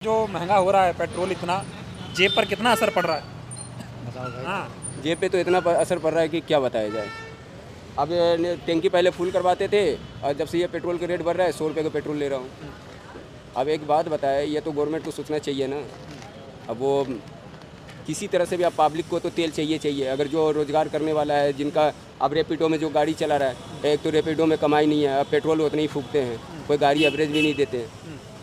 जो महंगा हो रहा है पेट्रोल इतना, जेब पर कितना असर पड़ रहा है? बताओ भाई। हाँ। जेब पे तो इतना असर पड़ रहा है कि क्या बताया जाए। अब ये टैंकी पहले फुल करवाते थे और जब से ये पेट्रोल का रेट बढ़ रहा है 100 रुपये का पेट्रोल ले रहा हूँ। अब एक बात बताए, ये तो गवर्नमेंट को सोचना चाहिए ना। अब वो किसी तरह से भी अब पब्लिक को तो तेल चाहिए। अगर जो रोज़गार करने वाला है, जिनका अब रैपिडो में जो गाड़ी चला रहा है, एक तो रैपिडो में कमाई नहीं है, अब पेट्रोल उतने ही फूकते हैं, कोई गाड़ी एवरेज भी नहीं देते हैं।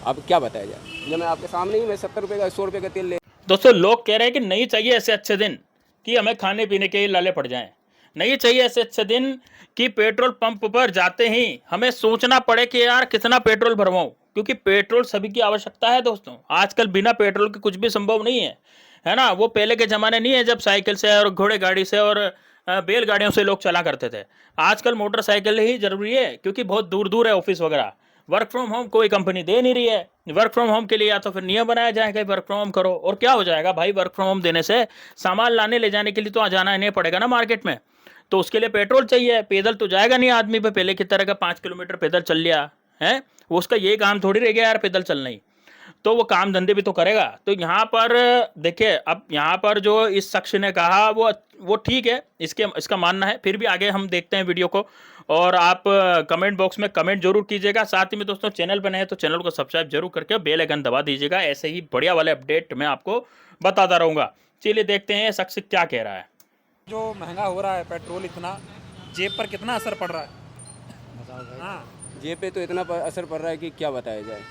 अब क्या बताया जाए। जब मैं आपके सामने ही मैं 70 रुपये का 100 रुपये का तेल ले। दोस्तों, लोग कह रहे हैं कि नहीं चाहिए ऐसे अच्छे दिन कि हमें खाने पीने के ही लाले पड़ जाएं। नहीं चाहिए ऐसे अच्छे दिन कि पेट्रोल पंप पर जाते ही हमें सोचना पड़े कि यार कितना पेट्रोल भरवाऊं, क्योंकि पेट्रोल सभी की आवश्यकता है। दोस्तों, आजकल बिना पेट्रोल के कुछ भी संभव नहीं है ना। वो पहले के जमाने नहीं है जब साइकिल से और घोड़े गाड़ी से और बैलगाड़ियों से लोग चला करते थे। आजकल मोटरसाइकिल ही जरूरी है, क्योंकि बहुत दूर दूर है ऑफिस वगैरह। वर्क फ्रॉम होम कोई कंपनी दे नहीं रही है। वर्क फ्रॉम होम के लिए या तो फिर नियम बनाया जाएगा वर्क फ्रॉम होम करो, और क्या हो जाएगा भाई, वर्क फ्रॉम होम देने से सामान लाने ले जाने के लिए तो जाना नहीं पड़ेगा ना मार्केट में। तो उसके लिए पेट्रोल चाहिए। पैदल तो जाएगा नहीं आदमी पे पहले की तरह का 5 किलोमीटर पैदल चल लिया है। वो उसका यही काम थोड़ी रह गया यार पैदल चलना ही। तो वो काम धंधे भी तो करेगा। तो यहाँ पर देखिए, अब यहाँ पर जो इस शख्स ने कहा वो ठीक है, इसका मानना है। फिर भी आगे हम देखते हैं वीडियो को, और आप कमेंट बॉक्स में कमेंट जरूर कीजिएगा। साथ ही में दोस्तों, चैनल पर नए हैं तो चैनल को सब्सक्राइब जरूर करके बेल आइकन दबा दीजिएगा। ऐसे ही बढ़िया वाले अपडेट मैं आपको बताता रहूंगा। चलिए देखते हैं ये शख्स क्या कह रहा है। जो महंगा हो रहा है पेट्रोल इतना, जेब पर कितना असर पड़ रहा है? बताओ भाई। हाँ। जेब पे तो इतना असर पड़ रहा है कि क्या बताया जाए।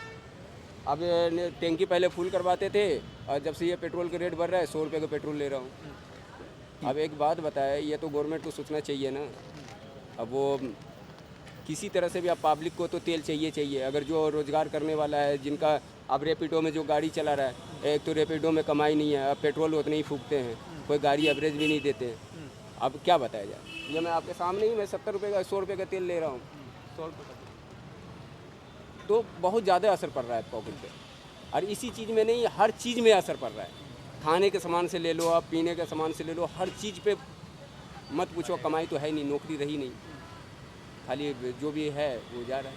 अब ये टैंकी पहले फुल करवाते थे और जब से ये पेट्रोल का रेट बढ़ रहा है 100 रुपये का पेट्रोल ले रहा हूँ। अब एक बात बताए, ये तो गवर्नमेंट को सोचना चाहिए ना। अब वो किसी तरह से भी अब पब्लिक को तो तेल चाहिए। अगर जो रोज़गार करने वाला है, जिनका अब रैपिडो में जो गाड़ी चला रहा है, एक तो रैपिडो में कमाई नहीं है, अब पेट्रोल उतने ही फूकते हैं, कोई गाड़ी एवरेज भी नहीं देते हैं। अब क्या बताया जाए। ये मैं आपके सामने ही मैं 70 रुपये का 100 रुपये का तेल ले रहा हूँ। 100 रुपये का तो बहुत ज़्यादा असर पड़ रहा है पॉकेट पे। और इसी चीज़ में नहीं, हर चीज़ में असर पड़ रहा है। खाने के सामान से ले लो, आप पीने के सामान से ले लो, हर चीज़ पे मत पूछो। कमाई तो है नहीं, नौकरी रही नहीं, खाली जो भी है वो जा रहा है।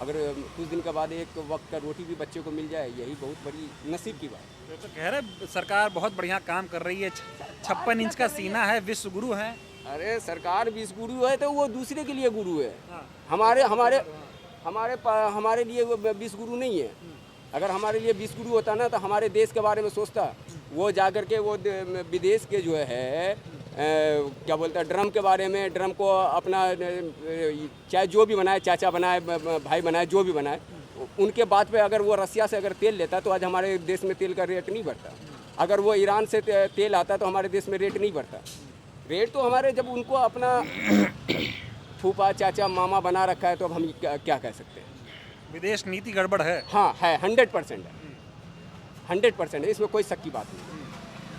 अगर कुछ दिन के बाद एक वक्त का रोटी भी बच्चे को मिल जाए, यही बहुत बड़ी नसीब की बात है। तो कह रहे सरकार बहुत बढ़िया काम कर रही है, 56 इंच का सीना है, विश्व गुरु है। अरे सरकार विश्व गुरु है तो वो दूसरे के लिए गुरु है। हाँ। हमारे लिए वो विश्व गुरु नहीं है। अगर हमारे लिए विश्व गुरु होता ना तो हमारे देश के बारे में सोचता। वो जाकर के वो विदेश के जो है क्या बोलता है, ड्रम के बारे में, ड्रम को अपना चाहे जो भी बनाए, चाचा बनाए, भाई बनाए, जो भी बनाए, उनके बात पे अगर वो रसिया से अगर तेल लेता तो आज हमारे देश में तेल का रेट नहीं बढ़ता। अगर वो ईरान से तेल आता तो हमारे देश में रेट नहीं बढ़ता। रेट तो हमारे, जब उनको अपना फूफा चाचा मामा बना रखा है तो अब हम क्या कह सकते हैं। विदेश नीति गड़बड़ है। हाँ है, 100% है, 100% है, इसमें कोई शक की बात नहीं।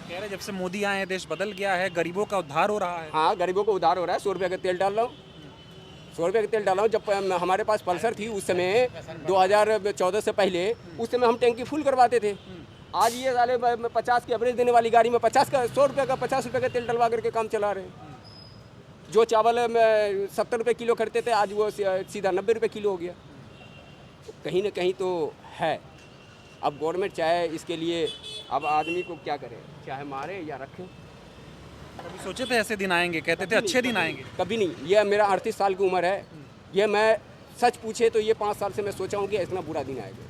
कह रहे जब से मोदी आए हैं देश बदल गया है, गरीबों का उद्धार हो रहा है। हाँ, गरीबों को उधार हो रहा है। 100 रुपये का तेल डाल रहा हूँ, 100 रुपये का तेल डाल रहा हूँ। जब हमारे पास पल्सर थी उस समय 2014 से पहले, उस समय हम टैंकी फुल करवाते थे। आज ये साले 50 की एवरेज देने वाली गाड़ी में 100 रुपये का 50 रुपये का तेल डलवा करके काम चला रहे हैं। जो चावल 70 रुपये किलो खरीदते थे, आज वो सीधा 90 रुपये किलो हो गया। कहीं ना कहीं तो है। अब गवर्नमेंट चाहे इसके लिए, अब आदमी को क्या करे, चाहे मारे या रखे। कभी सोचे थे ऐसे दिन आएंगे? कहते थे अच्छे दिन आएंगे। कभी नहीं। ये मेरा 38 साल की उम्र है। ये मैं सच पूछे तो ये 5 साल से मैं सोचा हूँ कि इतना बुरा दिन आएगा।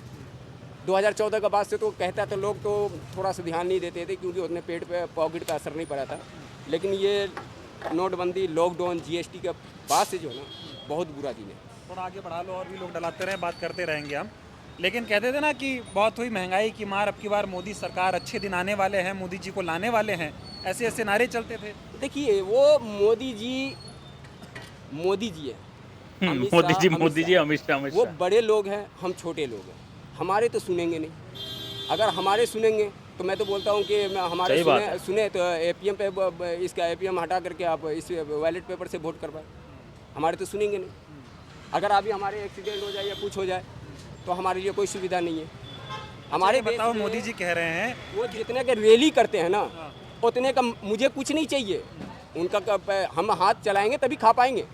2014 के बाद से तो कहता तो लोग तो थोड़ा सा ध्यान नहीं देते थे, क्योंकि उतने पेट पे पॉकेट पे असर नहीं पड़ा था। लेकिन ये नोटबंदी, लॉकडाउन, GST के बाद से जो है ना, बहुत बुरा दिन है। थोड़ा आगे बढ़ा लो, और भी लोग डलाते रहे, बात करते रहेंगे हम। लेकिन कहते थे ना कि बहुत हुई महंगाई की मार, अब की बार मोदी सरकार, अच्छे दिन आने वाले हैं, मोदी जी को लाने वाले हैं, ऐसे ऐसे नारे चलते थे। देखिए, वो मोदी जी है, मोदी जी अमित शाह। वो बड़े लोग हैं, हम छोटे लोग हैं। हमारे तो सुनेंगे नहीं। अगर हमारे सुनेंगे तो मैं तो बोलता हूँ कि हमारे सुने तो APM पे, इसका APM हटा करके आप इस बैलेट पेपर से वोट करवाएं। हमारे तो सुनेंगे नहीं। अगर अभी हमारे एक्सीडेंट हो जाए या कुछ हो जाए तो हमारे लिए कोई सुविधा नहीं है। हमारे बताओ, मोदी जी कह रहे हैं वो जितने के रैली करते हैं ना, उतने का मुझे कुछ नहीं चाहिए। उनका हम हाथ चलाएंगे तभी खा पाएंगे।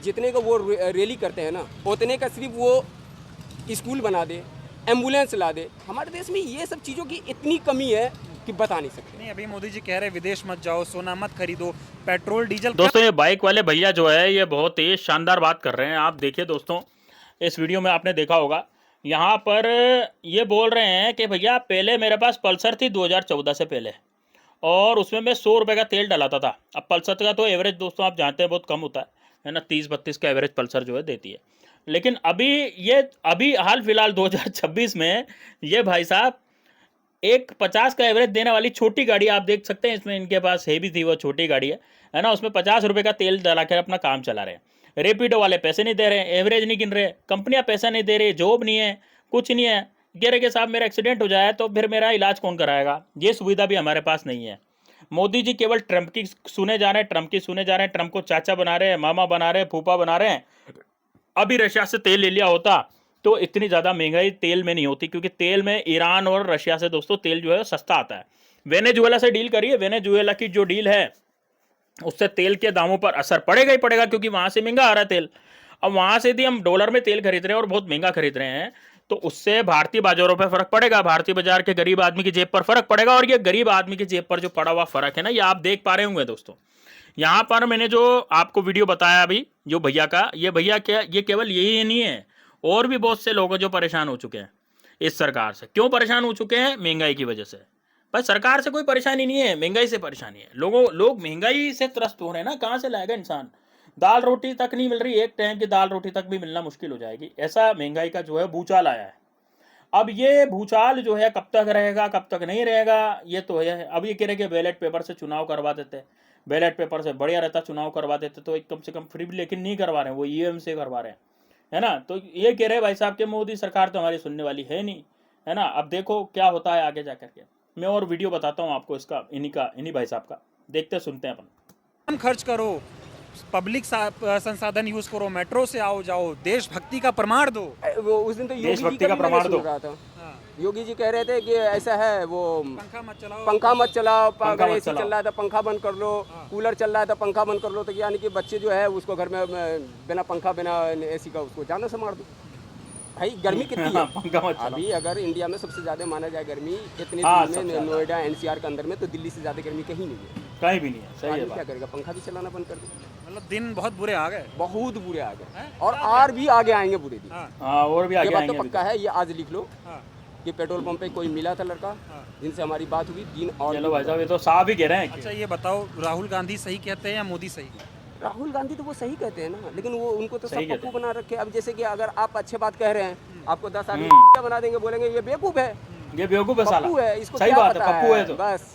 जितने का वो रैली करते हैं ना, उतने का सिर्फ वो स्कूल बना दे, एम्बुलेंस ला दे। हमारे देश में ये सब चीज़ों की इतनी कमी है कि बता नहीं सकते। नहीं, अभी मोदी जी कह रहे हैं विदेश मत जाओ, सोना मत खरीदो, पेट्रोल डीजल दोस्तों ये बाइक वाले भैया जो है ये बहुत ही शानदार बात कर रहे हैं। आप देखिए दोस्तों, इस वीडियो में आपने देखा होगा, यहाँ पर ये बोल रहे हैं कि भैया पहले मेरे पास पल्सर थी 2014 से पहले, और उसमें मैं 100 रुपये का तेल डलाता था। अब पल्सर का तो एवरेज दोस्तों आप जानते हैं बहुत कम होता है ना, 30-32 का एवरेज पल्सर जो है देती है। लेकिन अभी हाल फिलहाल 2026 में ये भाई साहब एक 50 का एवरेज देने वाली छोटी गाड़ी आप देख सकते हैं, इसमें इनके पास है भी थी वो छोटी गाड़ी है ना, उसमें 50 रुपये का तेल डला कर अपना काम चला रहे हैं। रेपिडो वाले पैसे नहीं दे रहे, एवरेज नहीं गिन रहे, कंपनियां पैसा नहीं दे रही, जॉब नहीं है, कुछ नहीं है। कह रहे कि साहब मेरा एक्सीडेंट हो जाए तो फिर मेरा इलाज कौन कराएगा, ये सुविधा भी हमारे पास नहीं है। मोदी जी केवल ट्रंप की सुने जा रहे हैं, ट्रंप की सुने जा रहे हैं, ट्रंप को चाचा बना रहे हैं, मामा बना रहे हैं, फूफा बना रहे हैं। अभी रशिया से तेल ले लिया होता तो इतनी ज़्यादा महंगाई तेल में नहीं होती, क्योंकि तेल में ईरान और रशिया से दोस्तों तेल जो है सस्ता आता है। वेनेजुएला से डील करिए, वेनेजुएला की जो डील है उससे तेल के दामों पर असर पड़ेगा ही पड़ेगा, क्योंकि वहाँ से महंगा आ रहा है तेल। अब वहाँ से यदि हम डॉलर में तेल खरीद रहे हैं और बहुत महंगा खरीद रहे हैं तो उससे भारतीय बाजारों पर फर्क पड़ेगा, भारतीय बाजार के गरीब आदमी की जेब पर फर्क पड़ेगा। और ये गरीब आदमी की जेब पर जो पड़ा हुआ फर्क है ना, ये आप देख पा रहे होंगे दोस्तों। यहाँ पर मैंने जो आपको वीडियो बताया अभी जो भैया का, ये भैया क्या, ये केवल यही नहीं है, और भी बहुत से लोग जो परेशान हो चुके हैं इस सरकार से। क्यों परेशान हो चुके हैं? महंगाई की वजह से। भाई सरकार से कोई परेशानी नहीं है, महंगाई से परेशानी है। लोग महंगाई से त्रस्त हो रहे हैं ना, कहाँ से लाएगा इंसान? दाल रोटी तक नहीं मिल रही, एक टाइम की दाल रोटी तक भी मिलना मुश्किल हो जाएगी, ऐसा महंगाई का जो है भूचाल आया है। अब ये भूचाल जो है कब तक रहेगा कब तक नहीं रहेगा ये तो है। अब ये कह रहे कि बैलेट पेपर से चुनाव करवा देते, बैलेट पेपर से बढ़िया रहता, चुनाव करवा देते तो एक कम से कम फ्री, लेकिन नहीं करवा रहे हैं, वो ईवीएम से करवा रहे हैं, है ना। तो ये कह रहे भाई साहब के मोदी सरकार तो हमारी सुनने वाली है नहीं, है ना। अब देखो क्या होता है आगे जा करके। मैं और वीडियो बताता हूँ आपको इसका, इन्हीं भाई साहब का, देखते सुनते हैं अपन। कम खर्च करो, पब्लिक संसाधन यूज करो, मेट्रो से आओ जाओ, देशभक्ति का प्रमाण दो। वो उस दिन तो योगी जी देशभक्ति का का भी मैं प्रमाण सुन दो। रहा था। हाँ, योगी जी कह रहे थे कि ऐसा है, वो पंखा मत चलाओ, पंखा मत चलाओ, पंखा अगर मत एसी चलाओ। चल रहा है तो पंखा बंद कर लो, कूलर चल रहा है तो पंखा बंद कर लो। तो यानी कि बच्चे जो है उसको घर में बिना पंखा बिना एसी का उसको जाना से मार दो। भाई गर्मी कितनी है पंखा मत चलाओ। अभी? अगर इंडिया में सबसे ज्यादा माना जाए गर्मी इतने हाँ, दिन सबसे में ज्यादा। नोएडा एनसीआर के अंदर में, तो दिल्ली से ज्यादा गर्मी कहीं नहीं है। कहीं भी नहीं है, सही है आदमी क्या बात। करेगा? पंखा भी चलाना बंद कर दे। मतलब दिन बहुत बुरे आ गए। बहुत बुरे आ गए हैं? और भी आगे आएंगे बुरे दिन। हाँ, हाँ, और भी ये आगे बात आएंगे तो अभी पक्का है, ये आज लिख लो हाँ, कि पेट्रोल पंप पे कोई मिला था लड़का, हाँ। जिनसे हमारी बात हुई, दिन और चलो भाई साहब ये तो साफ ही कह रहे हैं अच्छा कि ये बताओ, राहुल गांधी सही कहते हैं या मोदी सही? राहुल गांधी तो वो सही कहते हैं ना, लेकिन वो उनको तो सही सब कहते पप्पू बना रखे। अब जैसे कि अगर आप अच्छे बात कह रहे हैं, आपको 10 आदमी हम्म। क्या बना देंगे, बोलेंगे ये बेवकूफ है, ये बेवकूफ है साला। पप्पू है, इसको सही क्या बात पता है, पप्पू है तो। बस।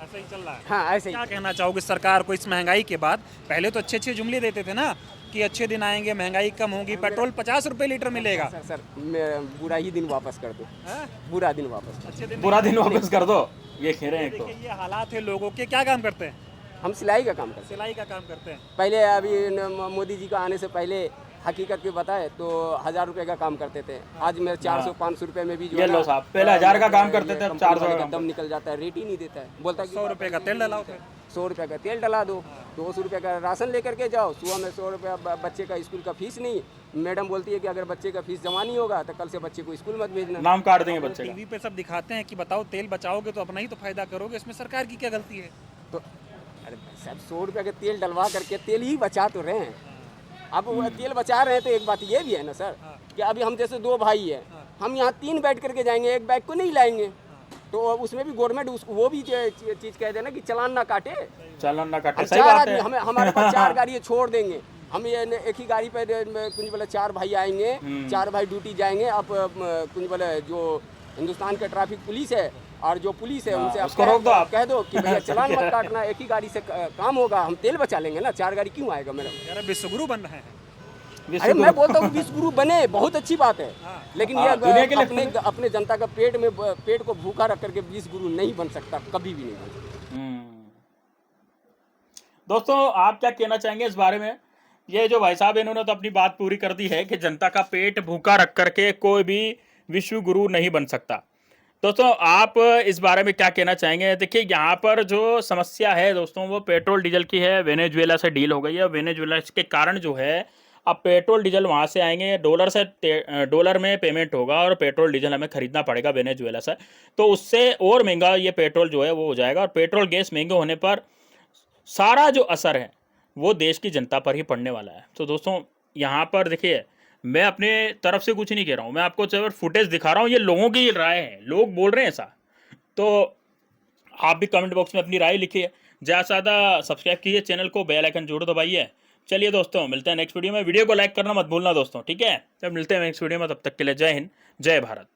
ऐसा ही चल रहा है। हाँ ऐसे ही। क्या कहना चाहोगे सरकार को इस महंगाई के बाद? पहले तो अच्छे अच्छे जुमले देते थे ना कि अच्छे दिन आएंगे, महंगाई कम होगी, पेट्रोल 50 रुपए लीटर मिलेगा। सर बुरा ही दिन वापस कर दो, हाँ? बुरा दिन वापस कर अच्छे दिन बुरा दिन वापस कर दो, ये कह रहे हैं एक तो। देखिए ये हालात है लोगों के। क्या काम करते हैं? दो। हम सिलाई का काम करते हैं। सिलाई का काम करते हैं। पहले अभी मोदी जी का आने से पहले हकीकत की बताए तो 1000 रुपए का काम करते थे। आज मैं 400-500 रुपए में भी जो ये है लो ना, साहब, पहले 1000 का काम करते थे, अब कंपनी 400 वाले का का काम दम निकल जाता है, रेट ही नहीं देता है। बोलता है कि 100 रुपए का तेल डलाओ फिर। 100 रुपये का तेल डला दो, 200 रुपये का राशन लेकर के जाओ, सुबह में 100 रुपया बच्चे का स्कूल का फीस नहीं। मैडम बोलती है कि अगर बच्चे का फीस जमा नहीं होगा तो कल से बच्चे को स्कूल मत भेजना। नाम काट देंगे बच्चे का। टीवी पे सब दिखाते हैं कि बताओ तेल बचाओगे तो अपना ही तो फायदा करोगे, इसमें सरकार की क्या गलती है? तो अरे भाई साहब 100 रुपये का तेल डलवा करके तेल ही बचा तो रहे हैं। अब वो तेल बचा रहे हैं तो एक बात ये भी है ना सर कि अभी हम जैसे 2 भाई हैं, हम यहाँ 3 बैठ करके जाएंगे, एक बैग को नहीं लाएंगे, तो उसमें भी गवर्नमेंट वो भी चीज़ कह देना कि चालान ना काटे, चालान ना काटे, हम सही 4 बात आदमी, है। हमें हमारे पास 4 गाड़ी छोड़ देंगे, हम ये एक ही गाड़ी पे कुछ बोले 4 भाई आएंगे, 4 भाई ड्यूटी जाएंगे। अब कुछ बोले जो हिंदुस्तान का ट्रैफिक पुलिस है और जो पुलिस है उनसे आप उसको रोक दो, आप कह दो कि भैया चालान मत काटना, एक ही गाड़ी से काम होगा, हम तेल बचा लेंगे ना, 4 गाड़ी क्यों आएगा मेरा? यार विश्वगुरु बन रहे हैं। अरे मैं बोलता हूँ विश्व गुरु बने, बहुत अच्छी बात है, लेकिन हाँ, ये दुनिया के लिए अपने जनता का पेट को भूखा रख करके विश्व गुरु नहीं बन सकता, कभी भी नहीं बन सकता। दोस्तों आप क्या कहना चाहेंगे इस बारे में? ये जो भाई साहब इन्होंने तो अपनी बात पूरी कर दी है कि जनता का पेट भूखा रख करके कोई भी विश्व गुरु नहीं बन सकता। दोस्तों आप इस बारे में क्या कहना चाहेंगे? देखिए यहाँ पर जो समस्या है दोस्तों वो पेट्रोल डीजल की है। वेनेजुएला से डील हो गई है, वेनेजुएला के कारण जो है अब पेट्रोल डीजल वहाँ से आएंगे, डॉलर में पेमेंट होगा और पेट्रोल डीजल हमें खरीदना पड़ेगा वेनेजुएला से, तो उससे और महंगा ये पेट्रोल जो है वो हो जाएगा। और पेट्रोल गैस महंगे होने पर सारा जो असर है वो देश की जनता पर ही पड़ने वाला है। तो दोस्तों यहाँ पर देखिए, मैं अपने तरफ से कुछ नहीं कह रहा हूँ, मैं आपको सिर्फ फुटेज दिखा रहा हूँ, ये लोगों की राय है, लोग बोल रहे हैं ऐसा। तो आप भी कमेंट बॉक्स में अपनी राय लिखिए, ज़्यादा से ज़्यादा सब्सक्राइब कीजिए चैनल को, बेल आइकन जरूर दबाइए। चलिए दोस्तों, मिलते हैं नेक्स्ट वीडियो में, वीडियो को लाइक करना मत भूलना दोस्तों, ठीक है। तब मिलते हैं नेक्स्ट वीडियो में, तब तक के लिए जय हिंद, जय भारत।